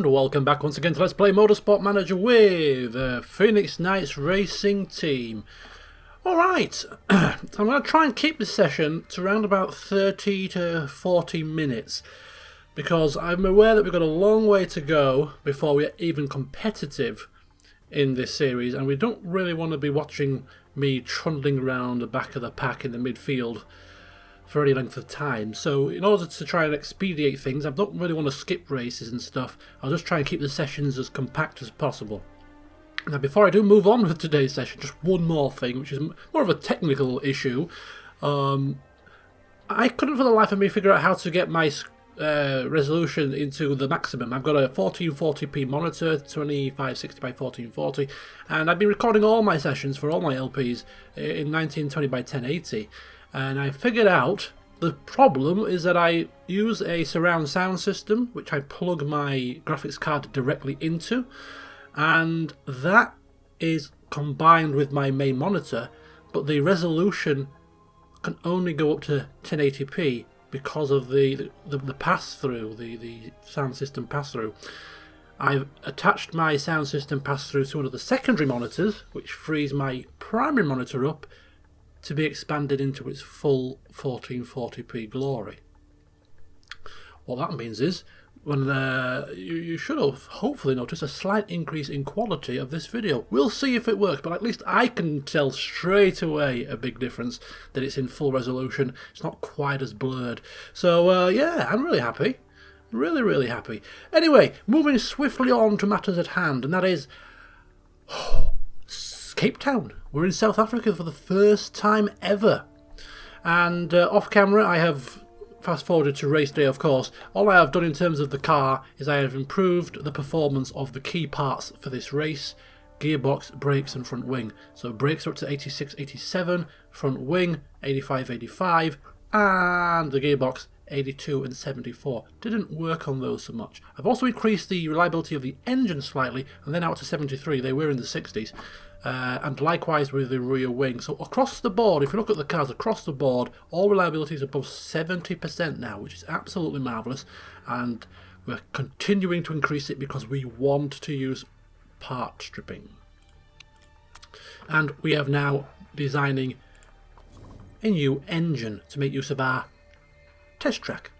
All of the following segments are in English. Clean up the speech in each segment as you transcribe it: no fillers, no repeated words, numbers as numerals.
welcome back once again to Let's Play Motorsport Manager with Phoenix Knights Racing Team. Alright, so I'm going to try and keep this session to around about 30 to 40 minutes because I'm aware that we've got a long way to go before we're even competitive in this series, and we don't really want to be watching me trundling around the back of the pack in the midfield for any length of time. So in order to try and expedite things, I don't really want to skip races and stuff. I'll just try and keep the sessions as compact as possible. Now before I do move on with today's session, just one more thing, which is more of a technical issue. I couldn't for the life of me figure out how to get my resolution into the maximum. I've got a 1440p monitor, 2560 by 1440, and I've been recording all my sessions for all my LPs in 1920 by 1080. And I figured out the problem is that I use a surround sound system which I plug my graphics card directly into, and that is combined with my main monitor, but the resolution can only go up to 1080p because of the pass-through, the sound system pass-through. I've attached my sound system pass-through to one of the secondary monitors, which frees my primary monitor up to be expanded into its full 1440p glory. What that means is, when you should have hopefully noticed a slight increase in quality of this video. We'll see if it works, but at least I can tell straight away a big difference, that it's in full resolution. It's not quite as blurred. So yeah, I'm really happy. Really happy. Anyway, moving swiftly on to matters at hand, and that is Cape Town. We're in South Africa for the first time ever. And off camera I have fast forwarded to race day, of course. All I have done in terms of the car is I have improved the performance of the key parts for this race: gearbox, brakes and front wing. So brakes are up to 86, 87, front wing 85, 85, and the gearbox 82 and 74. Didn't work on those so much. I've also increased the reliability of the engine slightly, and then out to 73. They were in the 60s. And likewise with the rear wing. So across the board, if you look at the cars across the board, all reliability is above 70% now, which is absolutely marvellous, and we're continuing to increase it because we want to use part stripping. And we are now designing a new engine to make use of our test track.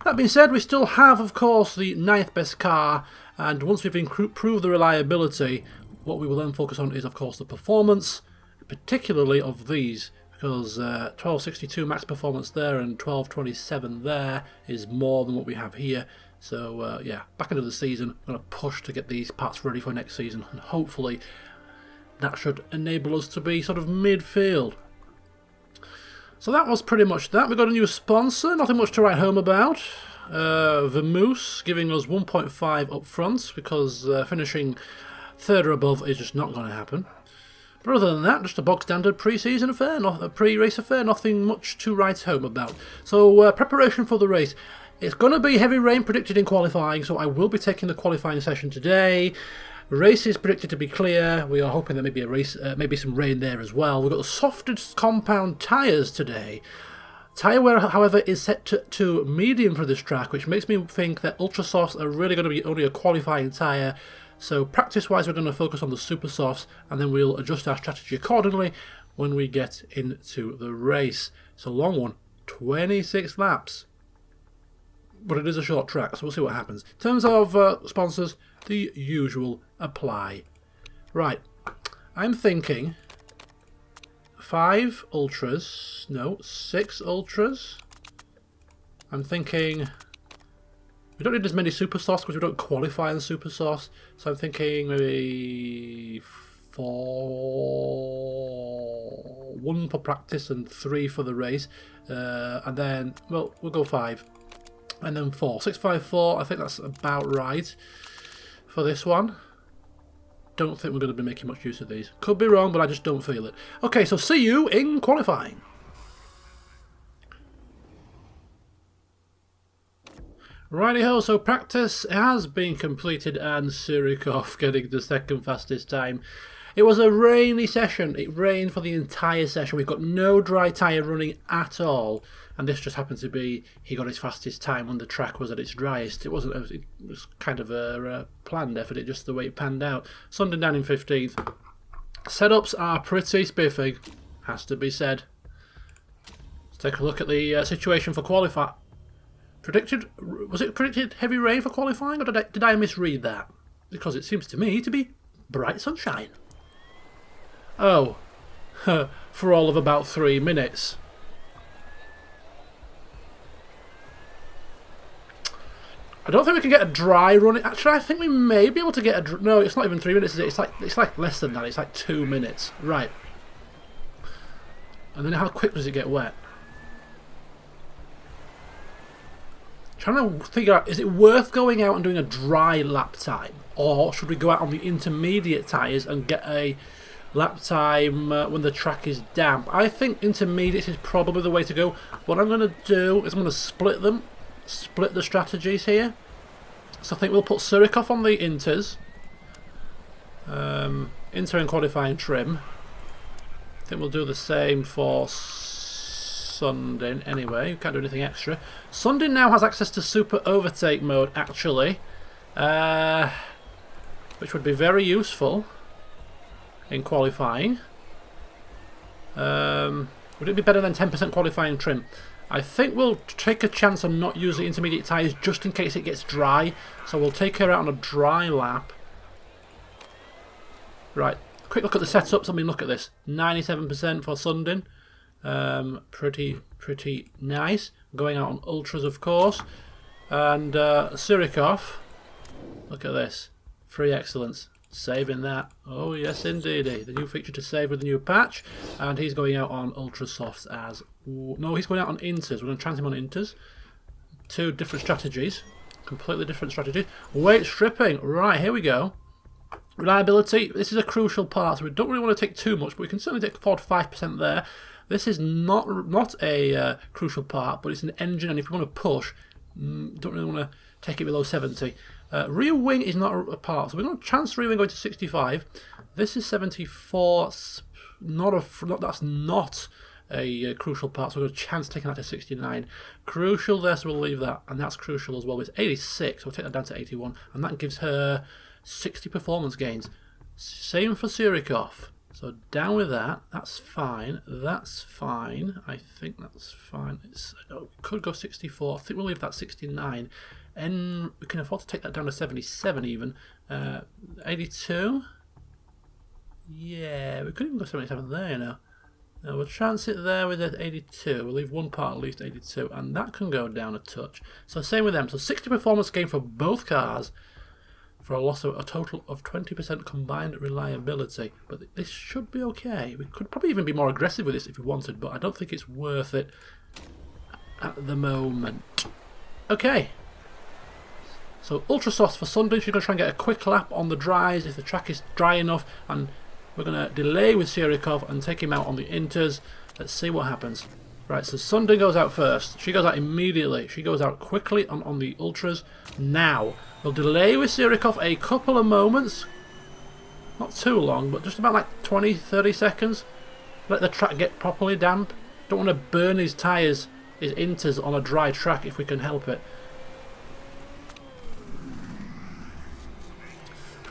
That being said, we still have, of course, the 9th best car, and once we've improved the reliability, what we will then focus on is, of course, the performance, particularly of these, because 1262 max performance there and 1227 there is more than what we have here. So yeah, back into the season, I'm going to push to get these parts ready for next season, and hopefully that should enable us to be sort of midfield. So that was pretty much that. We got a new sponsor, nothing much to write home about. The Moose giving us 1.5 up front, because finishing third or above is just not going to happen. But other than that, just a bog standard pre-season affair, not a pre-race affair, nothing much to write home about. So preparation for the race. It's going to be heavy rain predicted in qualifying, so I will be taking the qualifying session today. Race is predicted to be clear. We are hoping there may be a race, maybe some rain there as well. We've got the softest compound tyres today. Tyre wear, however, is set to medium for this track, which makes me think that ultra softs are really going to be only a qualifying tyre. So practice-wise, we're going to focus on the super softs, and then we'll adjust our strategy accordingly when we get into the race. It's a long one, 26 laps, but it is a short track, so we'll see what happens. In terms of sponsors, the usual apply. Right, I'm thinking 5 ultras, no, 6 ultras. I'm thinking we don't need as many super softs because we don't qualify in the super softs, so I'm thinking maybe 4, 1 for practice and 3 for the race, and then, well, we'll go 5, and then 4. 6, 5, 4, I think that's about right for this one. Don't think we're going to be making much use of these. Could be wrong, but I just don't feel it. Okay, so see you in qualifying. Righty-ho, so practice has been completed and Surikov getting the second fastest time. It was a rainy session. It rained for the entire session. We've got no dry tyre running at all. And this just happened to be, he got his fastest time when the track was at its driest. It wasn't, it was kind of a planned effort, it just the way it panned out. Sundin down in 15th. Setups are pretty spiffy, has to be said. Let's take a look at the situation for qualifying. Was it predicted heavy rain for qualifying, or did I misread that? Because it seems to me to be bright sunshine. Oh, for all of about 3 minutes. I don't think we can get a dry run. Actually, I think we may be able to get a... No, it's not even 3 minutes, is it? It's like less than that. It's like 2 minutes. Right. And then how quick does it get wet? Trying to figure out, is it worth going out and doing a dry lap time? Or should we go out on the intermediate tyres and get a lap time when the track is damp? I think intermediate is probably the way to go. What I'm going to do is I'm going to split them. Split the strategies here. So I think we'll put Surikov on the inters. Inter and qualifying trim. I think we'll do the same for Sundin anyway. We can't do anything extra. Sundin now has access to super overtake mode actually. Which would be very useful in qualifying. Would it be better than 10% qualifying trim? I think we'll take a chance on not using intermediate tyres just in case it gets dry. So we'll take her out on a dry lap. Right, quick look at the setups. I mean, look at this. 97% for Sundin. Pretty nice. Going out on ultras, of course. And Surikov. Look at this. Free excellence. Saving that. Oh, yes, indeedy. The new feature to save with the new patch. And he's going out on ultra softs as... No, he's going out on inters. We're going to trans him on inters. Two different strategies. Completely different strategies. Weight stripping. Right, here we go. Reliability. This is a crucial part, so we don't really want to take too much, but we can certainly take 4 to 5% there. This is not a crucial part, but it's an engine, and if we want to push, don't really want to take it below 70. Rear wing is not a part, so we're going to chance rear wing going to 65. This is 74. That's not a crucial part, so we're going to chance taking that to 69. Crucial there, so we'll leave that, and that's crucial as well. It's 86, so we'll take that down to 81, and that gives her 60 performance gains. Same for Surikov. So down with that. That's fine. That's fine. I think that's fine. We could go 64. I think we'll leave that 69. And we can afford to take that down to 77 even. 82. Yeah, we could even go 77 there, you know. Now we'll chance it there with the 82. We'll leave one part at least 82, and that can go down a touch. So same with them. So 60 performance gain for both cars, for a total of 20% combined reliability. But this should be okay. We could probably even be more aggressive with this if we wanted, but I don't think it's worth it at the moment. Okay. So ultra soft for Sundin. She's going to try and get a quick lap on the dries if the track is dry enough, and we're going to delay with Surikov and take him out on the inters. Let's see what happens. Right, so Sundin goes out first. She goes out immediately. She goes out quickly on the ultras now. We'll delay with Surikov a couple of moments. Not too long, but just about like 20-30 seconds. Let the track get properly damp. Don't want to burn his tyres, his inters on a dry track if we can help it.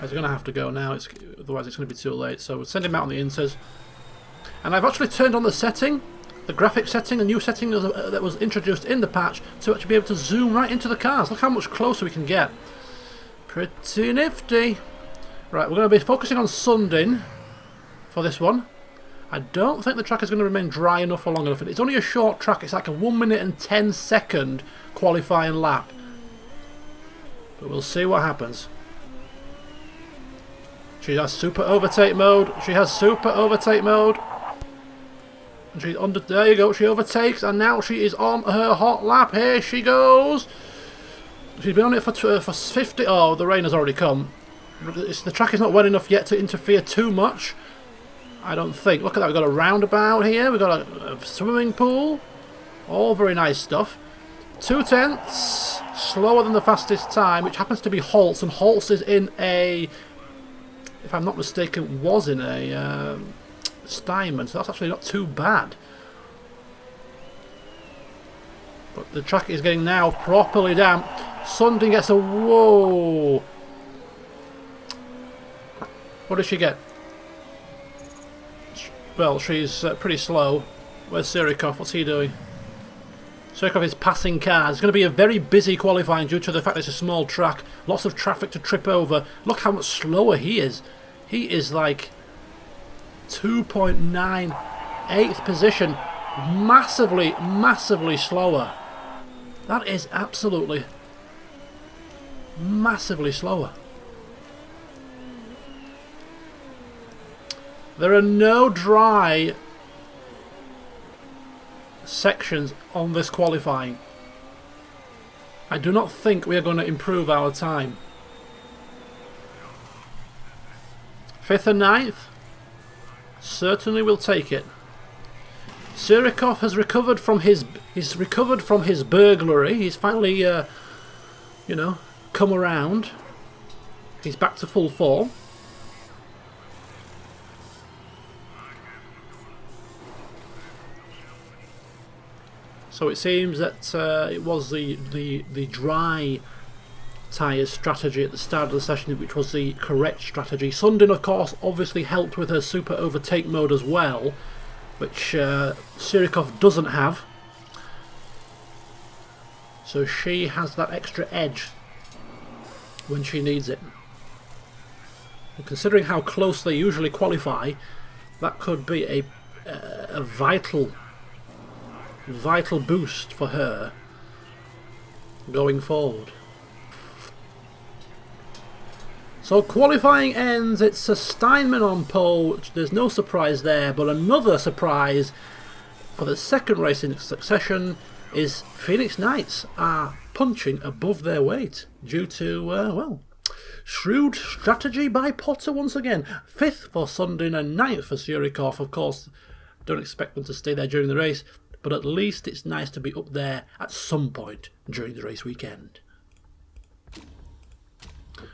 He's going to have to go now, otherwise it's going to be too late. So we'll send him out on the inters. And I've actually turned on the setting, the graphic setting, a new setting that was introduced in the patch, to actually be able to zoom right into the cars. Look how much closer we can get. Pretty nifty. Right, we're going to be focusing on Sundin for this one. I don't think the track is going to remain dry enough for long enough. It's only a short track. It's like a 1 minute and 10 second qualifying lap. But we'll see what happens. She has super overtake mode. She has super overtake mode. And she's under. There you go. She overtakes, and now she is on her hot lap. Here she goes. She's been on it for 50. Oh, the rain has already come. The track is not wet enough yet to interfere too much. I don't think. Look at that. We've got a roundabout here. We've got a swimming pool. All very nice stuff. 2/10. Slower than the fastest time, which happens to be Holtz, and Holtz is in a if I'm not mistaken, was in a Steinman, so that's actually not too bad. But the track is getting now properly damp. Sundin gets a... Whoa! What did she get? Well, she's pretty slow. Where's Sirikov? What's he doing? Sirikov is passing cars. It's going to be a very busy qualifying due to the fact that it's a small track. Lots of traffic to trip over. Look how much slower he is. He is like 2.9, 8th position. Massively, massively slower. That is absolutely massively slower. There are no dry sections on this qualifying. I do not think we are going to improve our time. 5th and 9th? Certainly will take it. Sirikov has recovered from his burglary. He's finally you know, come around. He's back to full form. So it seems that it was the dry tyres strategy at the start of the session which was the correct strategy. Sundin, of course, obviously helped with her super overtake mode as well, which Sirikov doesn't have. So she has that extra edge when she needs it. And considering how close they usually qualify, that could be a vital boost for her going forward. So qualifying ends, it's a Steinman on pole, there's no surprise there, but another surprise for the second race in succession is Phoenix Knights are punching above their weight due to, well, shrewd strategy by Potter once again. 5th for Sundin and 9th for Sirikov. Of course, don't expect them to stay there during the race, but at least it's nice to be up there at some point during the race weekend.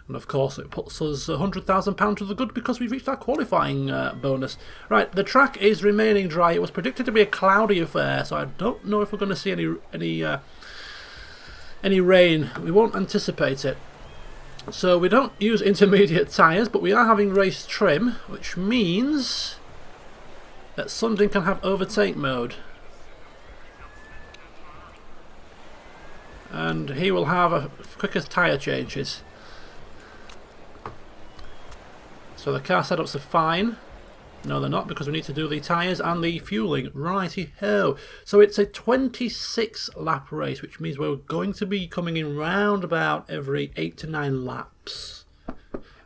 And of course it puts us £100,000 to the good because we've reached our qualifying bonus. Right, the track is remaining dry. It was predicted to be a cloudy affair, so I don't know if we're going to see any rain. We won't anticipate it. So we don't use intermediate tyres, but we are having race trim, which means that Sundin can have overtake mode. And he will have a quickest tyre changes. So the car setups are fine. No, they're not, because we need to do the tyres and the fueling. Righty-ho. So it's a 26 lap race, which means we're going to be coming in round about every 8 to 9 laps.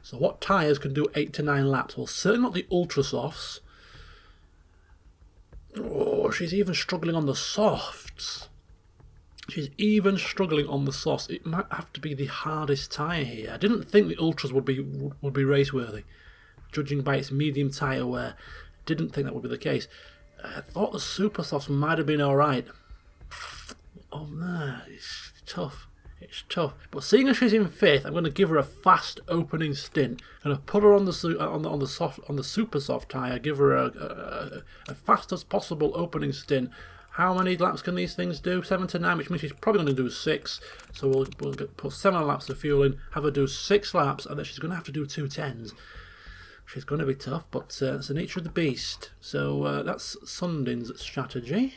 So what tyres can do 8 to 9 laps? Well, certainly not the ultra softs. Oh, she's even struggling on the softs. She's even struggling on the softs. It might have to be the hardest tyre here. I didn't think the ultras would be race-worthy, judging by its medium tyre wear. Didn't think that would be the case. I thought the super softs might have been alright. Oh no, it's tough. It's tough. But seeing as she's in 5th, I'm going to give her a fast opening stint. I'm going to put her on the super soft tyre. Give her a fast as possible opening stint. How many laps can these things do? 7 to 9, which means she's probably going to do 6. So we'll put 7 laps of fuel in, have her do 6 laps, and then she's going to have to do 2 10s. She's going to be tough, but it's the nature of the beast. So that's Sundin's strategy.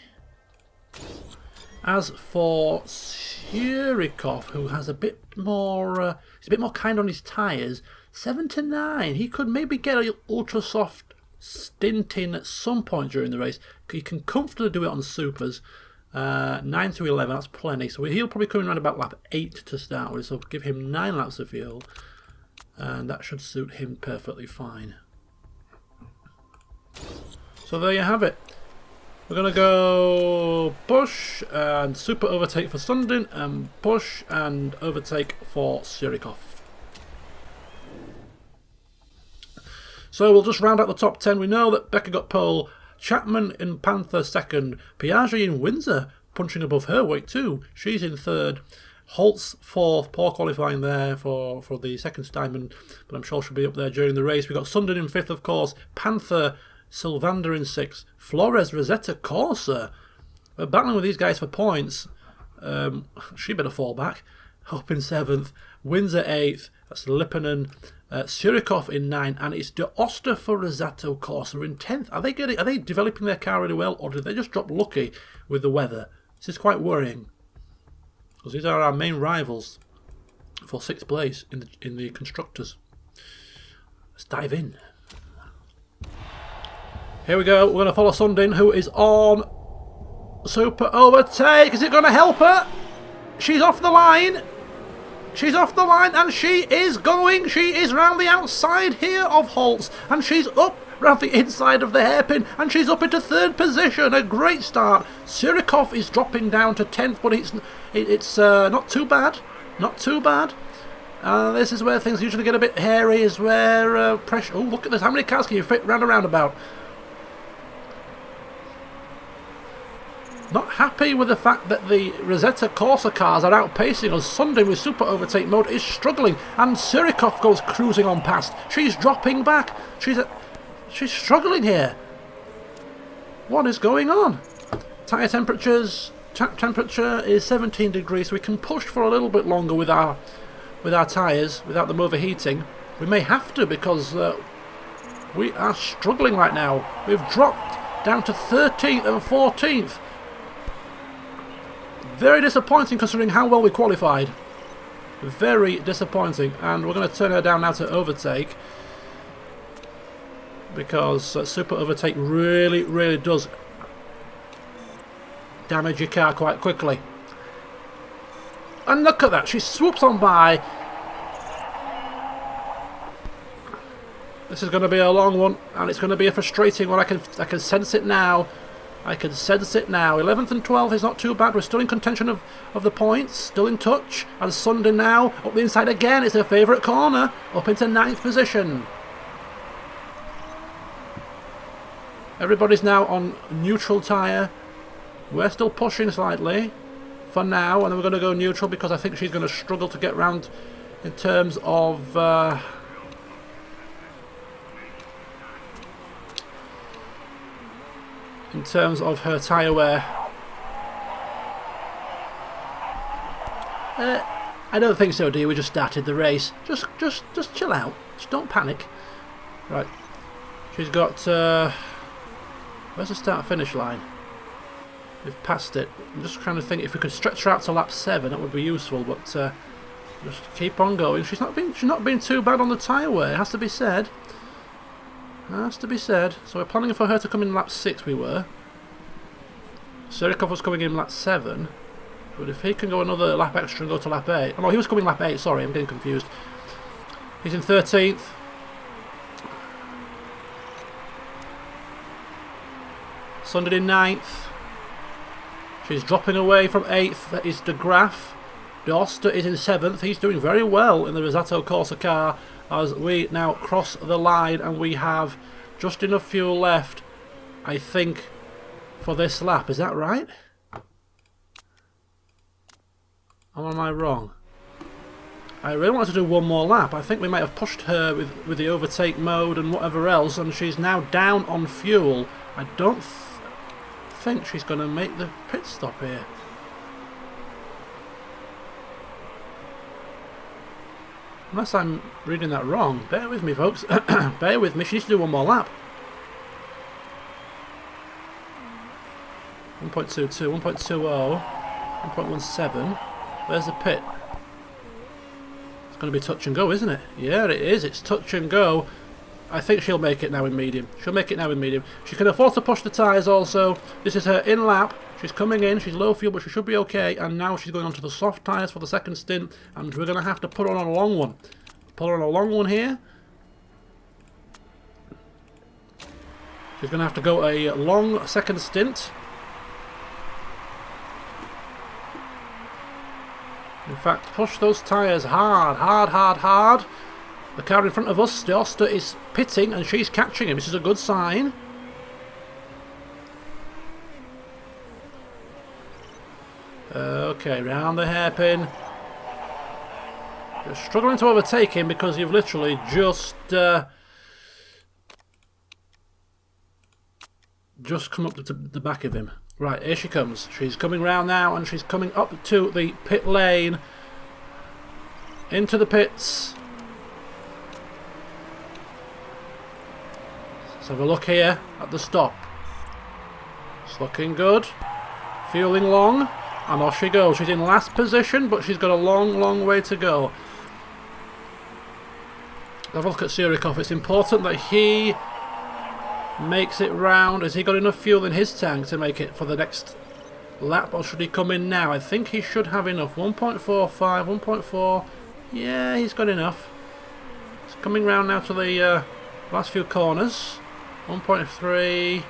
As for Sirikov, who has a bit more, he's a bit more kind on his tyres. 7 to 9, he could maybe get an ultra soft stint in at some point during the race. He can comfortably do it on supers. 9 to 11, that's plenty. So he'll probably come in around about lap 8 to start with. So give him 9 laps of fuel, and that should suit him perfectly fine. So there you have it. We're going to go push and super overtake for Sundin, and push and overtake for Sirikov. So we'll just round out the top 10. We know that Becca got pole, Chapman in Panther 2nd, Piaget in Windsor punching above her weight too. She's in 3rd. Holtz 4th, poor qualifying there for the second Diamond, but I'm sure she'll be up there during the race. We've got Sundin in 5th, of course, Panther, Sylvander in 6th, Flores, Rosetta, Corsa. We're battling with these guys for points. She better fall back. Up in 7th, Windsor 8th, that's Lipponen, Surikov in 9th, and it's De Oster for Rosetta Corsa in 10th. Are they developing their car really well, or did they just drop lucky with the weather? This is quite worrying, because these are our main rivals for 6th place in the constructors. Let's dive in. Here we go. We're going to follow Sundin, who is on super overtake. Is it going to help her? She's off the line. She's off the line, and she is going. She is round the outside here of Holtz, and she's up round the inside of the hairpin, and she's up into 3rd position. A great start. Surikov is dropping down to 10th, but it's not too bad. Not too bad. This is where things usually get a bit hairy, is where pressure... Oh, look at this. How many cars can you fit round a roundabout? Not happy with the fact that the Rosetta Corsa cars are outpacing us. Sundin with super overtake mode is struggling, and Surikov goes cruising on past. She's dropping back. She's struggling here. What is going on? Tyre temperatures. Temperature is 17 degrees, so we can push for a little bit longer with our tyres without them overheating. We may have to, because we are struggling right now. We've dropped down to 13th and 14th. Very disappointing considering how well we qualified. Very disappointing. And we're going to turn her down now to overtake, because super overtake really, really does damage your car quite quickly. And look at that, she swoops on by. This is going to be a long one, and it's going to be a frustrating one. I can sense it now. I can sense it now. 11th and 12th is not too bad. We're still in contention of the points. Still in touch. And Sundin now up the inside again. It's her favourite corner. Up into 9th position. Everybody's now on neutral tyre. We're still pushing slightly for now. And then we're going to go neutral, because I think she's going to struggle to get round in terms of... in terms of her tyre wear. I don't think so, dear. We just started the race. Just chill out. Just don't panic. Right. She's got... where's the start-finish line? We've passed it. I'm just trying to think if we could stretch her out to lap 7, that would be useful, but just keep on going. She's not been too bad on the tyre wear, it has to be said. Has to be said. So we're planning for her to come in lap 6, we were. Surikov was coming in lap 7. But if he can go another lap extra and go to lap 8... Oh no, he was coming lap 8, sorry, I'm getting confused. He's in 13th. Sundin in 9th. She's dropping away from 8th. That is De Graaf. De Oster is in 7th. He's doing very well in the Rosetta Corsa car, as we now cross the line, and we have just enough fuel left, I think, for this lap. Is that right? Or am I wrong? I really want to do one more lap. I think we might have pushed her with the overtake mode and whatever else, and she's now down on fuel. I don't think she's going to make the pit stop here. Unless I'm reading that wrong. Bear with me, folks. Bear with me. She needs to do one more lap. 1.22, 1.20, 1.17. Where's the pit? It's going to be touch and go, isn't it? Yeah, it is. It's touch and go. I think she'll make it now in medium. She'll make it now in medium. She can afford to push the tyres also. This is her in lap. She's coming in. She's low fuel, but she should be okay. And now she's going on to the soft tyres for the second stint. And we're going to have to put her on a long one. Put her on a long one here. She's going to have to go a long second stint. In fact, push those tyres hard, hard, hard, hard. The car in front of us, De Oster, is pitting and she's catching him. This is a good sign. Okay, round the hairpin. You're struggling to overtake him because you've literally just come up to the back of him. Right, here she comes. She's coming round now, and she's coming up to the pit lane. Into the pits. Let's have a look here at the stop. It's looking good. Fueling long. And off she goes. She's in last position, but she's got a long, long way to go. Have a look at Surikov. It's important that he makes it round. Has he got enough fuel in his tank to make it for the next lap, or should he come in now? I think he should have enough. 1.45, 1.4. Yeah, he's got enough. He's coming round now to the last few corners. 1.3,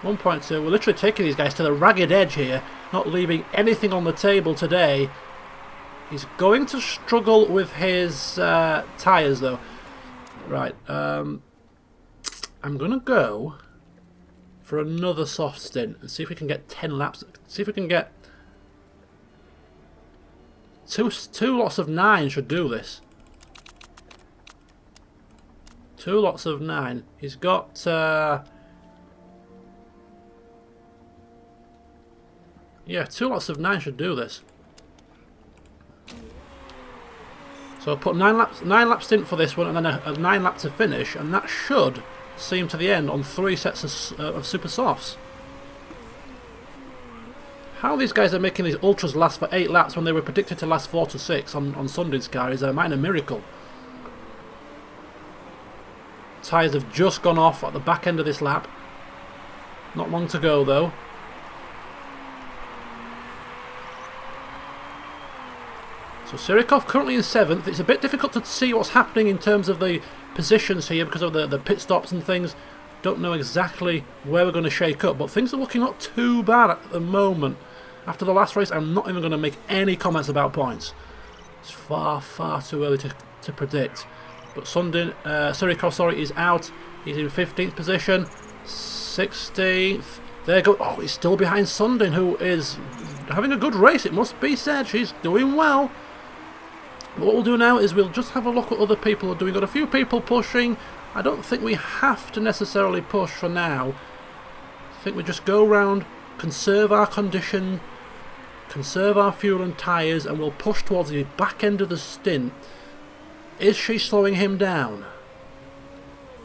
1.2. We're literally taking these guys to the ragged edge here, not leaving anything on the table today. He's going to struggle with his tyres though. Right, I'm going to go for another soft stint and see if we can get 10 laps. See if we can get two lots of 9 should do this. 2 lots of 9. He's got yeah, 2 lots of 9 should do this. So I'll put 9 lap stint for this one, and then a 9 lap to finish, and that should see him to the end on 3 sets of super softs. How these guys are making these ultras last for 8 laps when they were predicted to last 4 to 6 on Sunday's car is a minor miracle. Tyres have just gone off at the back end of this lap. Not long to go though. So Surikov currently in 7th. It's a bit difficult to see what's happening in terms of the positions here because of the pit stops and things. Don't know exactly where we're going to shake up, but things are looking not too bad at the moment. After the last race, I'm not even going to make any comments about points. It's far, far too early to predict. But Surikov, is out. He's in 15th position, 16th. There go. Oh, he's still behind Sundin, who is having a good race. It must be said, she's doing well. But what we'll do now is we'll just have a look at what other people are doing. Got a few people pushing. I don't think we have to necessarily push for now. I think we just go around, conserve our condition, conserve our fuel and tyres, and we'll push towards the back end of the stint. Is she slowing him down?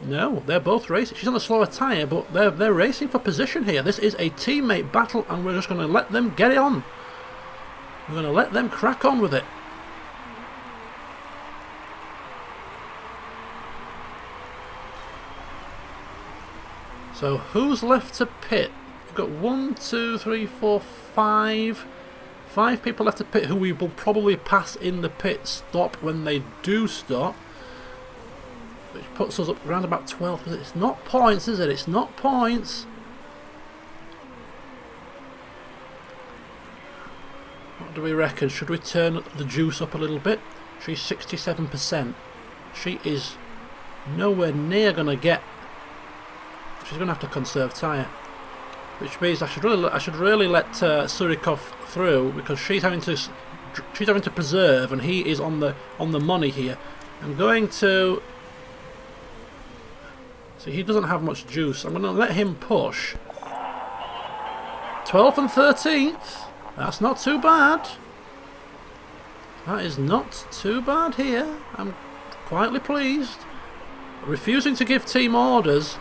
No, they're both racing. She's on a slower tyre, but they're racing for position here. This is a teammate battle, and we're just going to let them get it on. We're going to let them crack on with it. So who's left to pit? We've got 1, 2, 3, 4, 5. 5 people left to pit who we will probably pass in the pit stop when they do stop. Which puts us up around about 12. It's not points, is it? It's not points. What do we reckon? Should we turn the juice up a little bit? She's 67%. She is nowhere near going to get... She's going to have to conserve tyre, which means I should really let Surikov through because she's having to preserve, and he is on the money here. I'm going to see, he doesn't have much juice. I'm going to let him push. 12th and 13th. That's not too bad. That is not too bad here. I'm quietly pleased. Refusing to give team orders.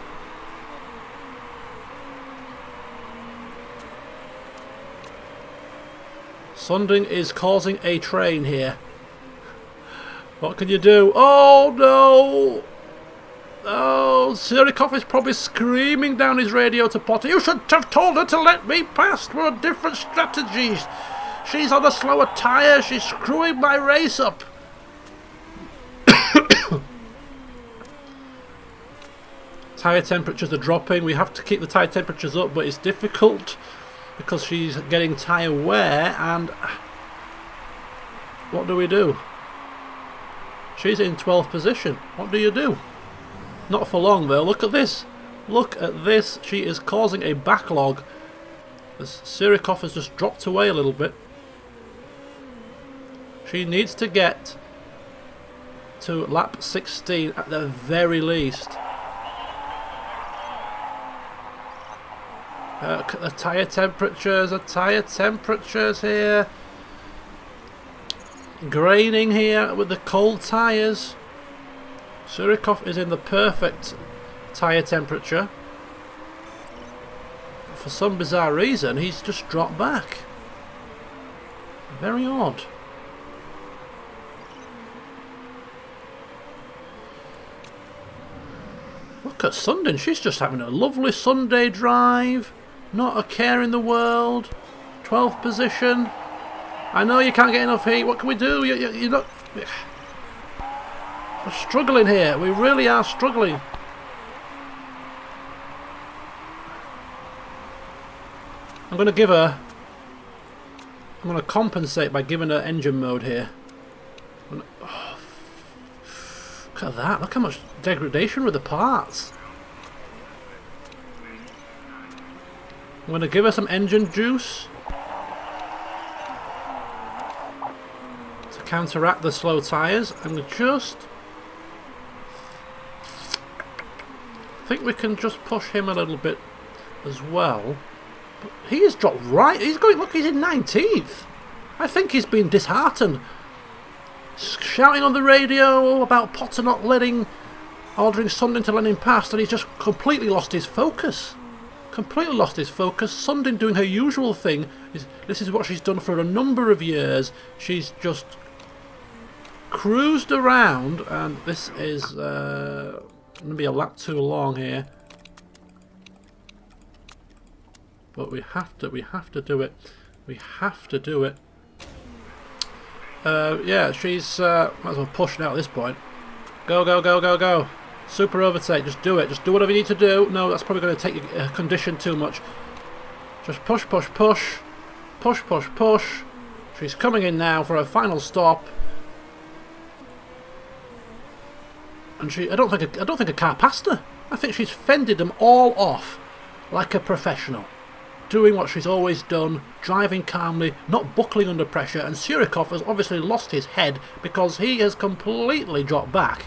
Sunding is causing a train here. What can you do? Oh no! Oh, Surikov is probably screaming down his radio to Potter. You should have told her to let me past. We're on different strategies. She's on a slower tyre. She's screwing my race up. Tyre temperatures are dropping. We have to keep the tyre temperatures up, but it's difficult because she's getting tyre wear, and what do we do? She's in 12th position. What do you do? Not for long though. Look at this. Look at this. She is causing a backlog as Surikov has just dropped away a little bit. She needs to get to lap 16 at the very least. The tyre temperatures here. Graining here with the cold tyres. Surikov is in the perfect tyre temperature. For some bizarre reason, he's just dropped back. Very odd. Look at Sundin, she's just having a lovely Sunday drive. Not a care in the world. 12th position. I know you can't get enough heat. What can we do? You're not... We're struggling here. We really are struggling. I'm going to give her... I'm going to compensate by giving her engine mode here. Oh, look at that. Look how much degradation with the parts. I'm going to give her some engine juice to counteract the slow tyres. And just... I think we can just push him a little bit as well. But he has dropped right. He's going... Look, he's in 19th. I think he's been disheartened. Shouting on the radio about Potter not ordering Sundin to let him past, and he's just completely lost his focus. Completely lost his focus. Sundin doing her usual thing. This is what she's done for a number of years. She's just cruised around, and this is going to be a lap too long here. But we have to do it. We have to do it. Yeah, she's might as well push now at this point. Go, go, go, go, go. Super overtake, just do it. Just do whatever you need to do. No, that's probably going to take your condition too much. Just push, push, push. Push, push, push. She's coming in now for her final stop. And I don't think a car passed her. I think she's fended them all off like a professional. Doing what she's always done, driving calmly, not buckling under pressure, and Surikov has obviously lost his head because he has completely dropped back.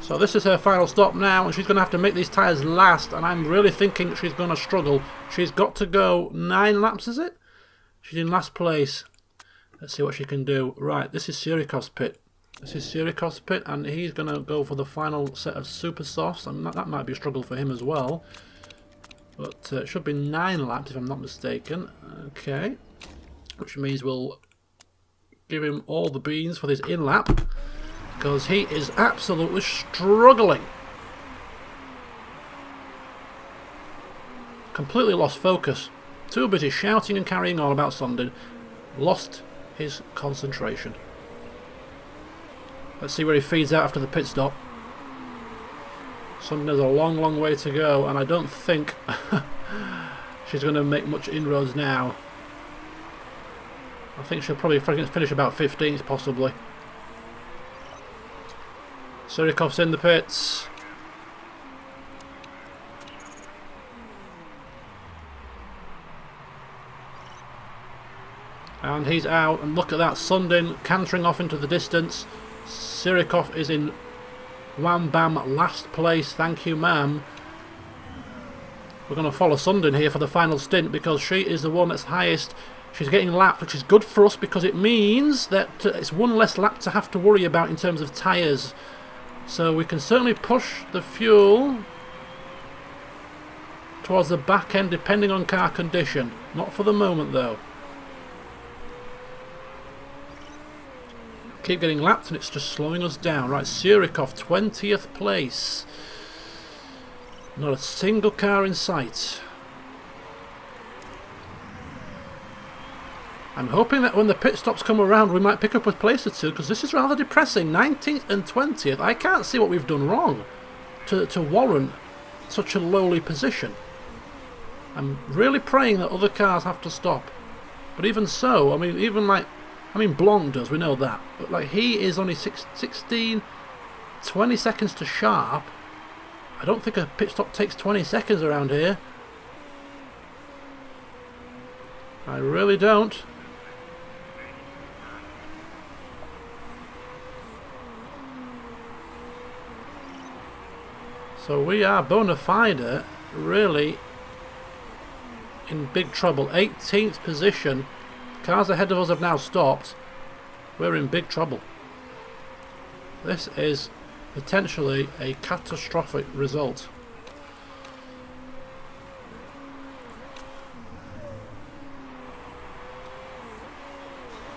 So this is her final stop now, and she's going to have to make these tyres last, and I'm really thinking she's going to struggle. She's got to go 9 laps, is it? She's in last place. Let's see what she can do. Right, this is Surikov's pit. This is Surikov's pit, and he's going to go for the final set of super softs, and that might be a struggle for him as well. But it should be 9 laps if I'm not mistaken. Okay, which means we'll give him all the beans for this in-lap, because he is absolutely struggling. Completely lost focus. Too busy shouting and carrying on about Sundin. Lost his concentration. Let's see where he feeds out after the pit stop. Sundin has a long, long way to go, and I don't think she's going to make much inroads now. I think she'll probably finish about 15th, possibly. Surikov's in the pits. And he's out, and look at that, Sundin cantering off into the distance. Surikov is in wham bam last place, thank you ma'am. We're going to follow Sundin here for the final stint because she is the one that's highest. She's getting lapped, which is good for us because it means that it's one less lap to have to worry about in terms of tyres. So we can certainly push the fuel towards the back end depending on car condition. Not for the moment though. Keep getting lapped and it's just slowing us down. Right, Surikov 20th place. Not a single car in sight. I'm hoping that when the pit stops come around we might pick up a place or two, because this is rather depressing. 19th and 20th. I can't see what we've done wrong to warrant such a lowly position. I'm really praying that other cars have to stop. But even so, I mean, Blanc does, we know that. But like, he is only 16, 20 seconds to sharp. I don't think a pit stop takes 20 seconds around here. I really don't. So we are bona fide, really in big trouble. 18th position. Cars ahead of us have now stopped. We're in big trouble. This is potentially a catastrophic result.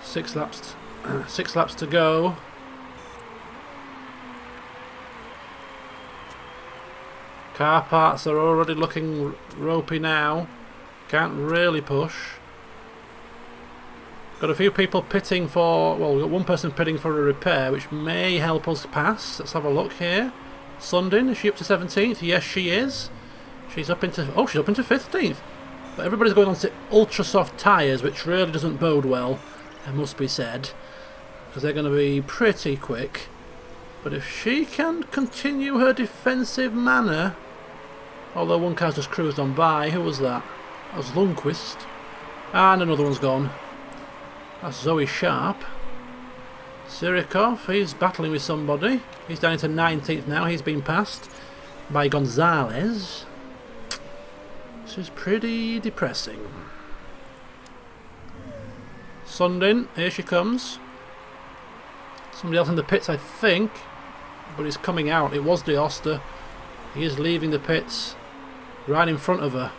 Six laps to go. Car parts are already looking ropey now. Can't really push. Got a few people pitting for, well, we've got one person pitting for a repair, which may help us pass. Let's have a look here. Sundin, is she up to 17th? Yes, she is. She's up into, oh, she's up into 15th. But everybody's going on to ultra soft tyres, which really doesn't bode well, it must be said, because they're going to be pretty quick. But if she can continue her defensive manner, although one car's just cruised on by. Who was that? That was Lundqvist. And another one's gone. That's Zoe Sharp. Sirikov, he's battling with somebody. He's down into 19th now. He's been passed by Gonzalez. This is pretty depressing. Sundin, here she comes. Somebody else in the pits, I think. But he's coming out. It was De Oster. He is leaving the pits right in front of her.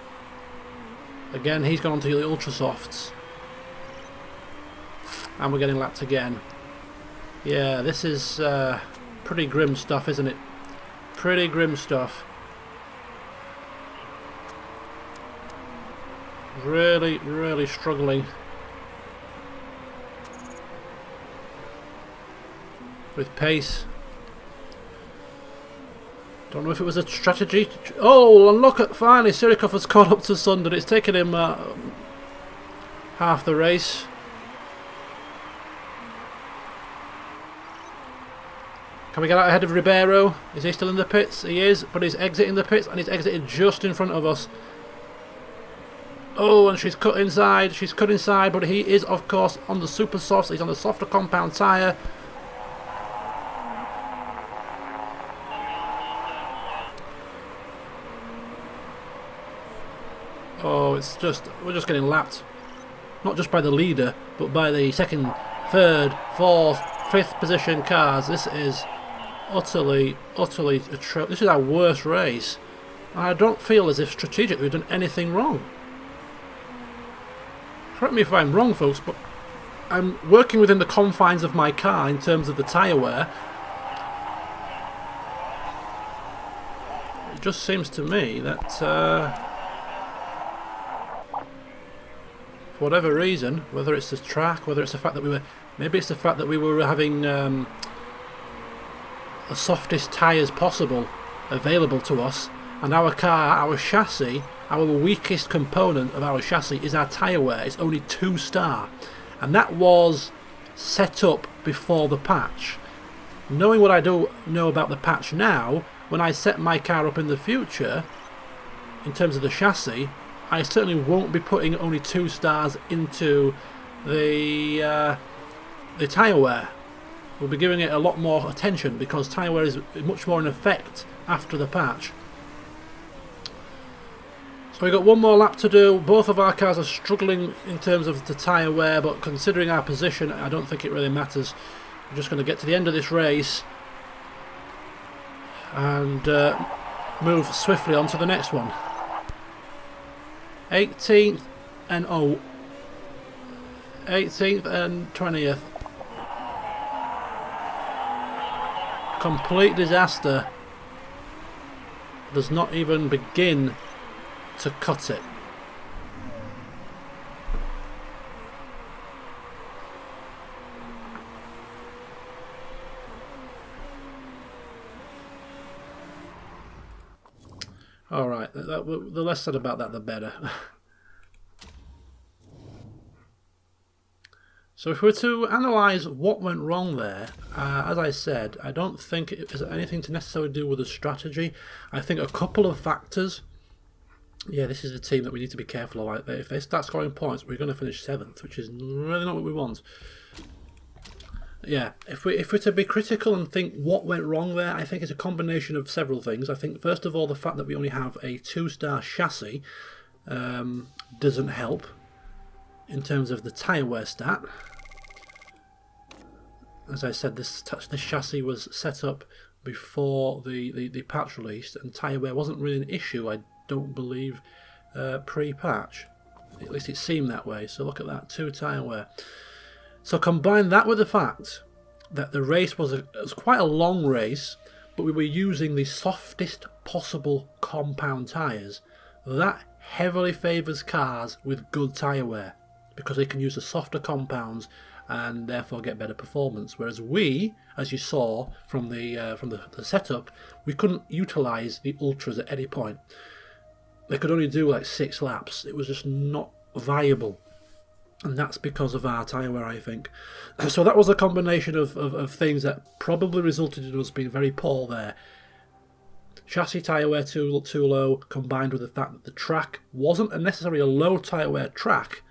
Again, he's gone on to the ultra softs. And we're getting lapped again. Yeah, this is pretty grim stuff, isn't it? Pretty grim stuff. Really, really struggling with pace. Don't know if it was a strategy. Oh, and look at, finally Sirikov has caught up to Sundin. It's taken him half the race. Can we get out ahead of Ribeiro? Is he still in the pits? He is, but he's exiting the pits, and he's exited just in front of us. Oh, and she's cut inside. She's cut inside, but he is, of course, on the super softs. He's on the softer compound tyre. Oh, it's just, we're just getting lapped. Not just by the leader, but by the second, third, fourth, fifth position cars. This is utterly atrocious. This is our worst race. And I don't feel as if strategically we've done anything wrong. Correct me if I'm wrong, folks, but I'm working within the confines of my car in terms of the tyre wear. It just seems to me that for whatever reason, whether it's the track, whether it's the fact that we were, maybe it's the fact that we were having the softest tyres possible available to us, and our car, our chassis, our weakest component of our chassis is our tyre wear. It's only 2-star, and that was set up before the patch. Knowing what I do know about the patch now, when I set my car up in the future, in terms of the chassis, I certainly won't be putting only 2 stars into the tyre wear. We'll be giving it a lot more attention because tyre wear is much more in effect after the patch. So we've got one more lap to do. Both of our cars are struggling in terms of the tyre wear, but considering our position, I don't think it really matters. We're just going to get to the end of this race and move swiftly on to the next one. 18th and 18th and 20th. Complete disaster. Does not even begin to cut it. Alright, the less said about that the better. So if we were to analyse what went wrong there, as I said, I don't think it has anything to necessarily do with the strategy. I think a couple of factors. Yeah, this is a team that we need to be careful of. If they start scoring points, we're going to finish 7th, which is really not what we want. Yeah, if we're to be critical and think what went wrong there, I think it's a combination of several things. I think first of all the fact that we only have a 2-star chassis doesn't help in terms of the tyre wear stat. As I said, this chassis was set up before the patch released, and tyre wear wasn't really an issue, I don't believe, pre-patch. At least it seemed that way. So look at that, 2 tyre wear. So combine that with the fact that the race was quite a long race, but we were using the softest possible compound tyres. That heavily favours cars with good tyre wear, because they can use the softer compounds and therefore get better performance. Whereas we, as you saw from the setup, we couldn't utilise the ultras at any point. They could only do like 6 laps. It was just not viable. And that's because of our tyre wear, I think. So that was a combination of things that probably resulted in us being very poor there. Chassis tyre wear too low, combined with the fact that the track wasn't necessarily a low tyre wear track,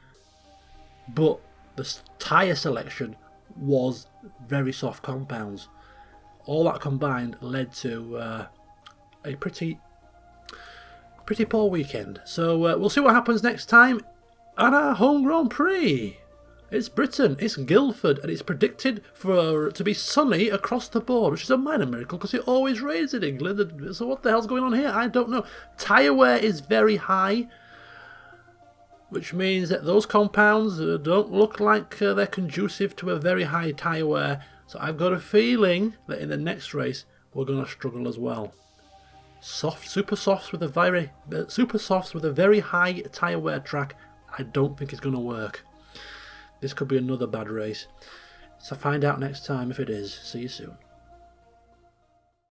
but the tyre selection was very soft compounds. All that combined led to a pretty poor weekend. So we'll see what happens next time at our home Grand Prix. It's Britain, it's Guildford, and it's predicted to be sunny across the board, which is a minor miracle because it always rains in England. So what the hell's going on here? I don't know. Tyre wear is very high, which means that those compounds don't look like they're conducive to a very high tyre wear. So I've got a feeling that in the next race we're going to struggle as well. Super softs with a very high tyre wear track, I don't think it's going to work. This could be another bad race. So find out next time if it is. See you soon.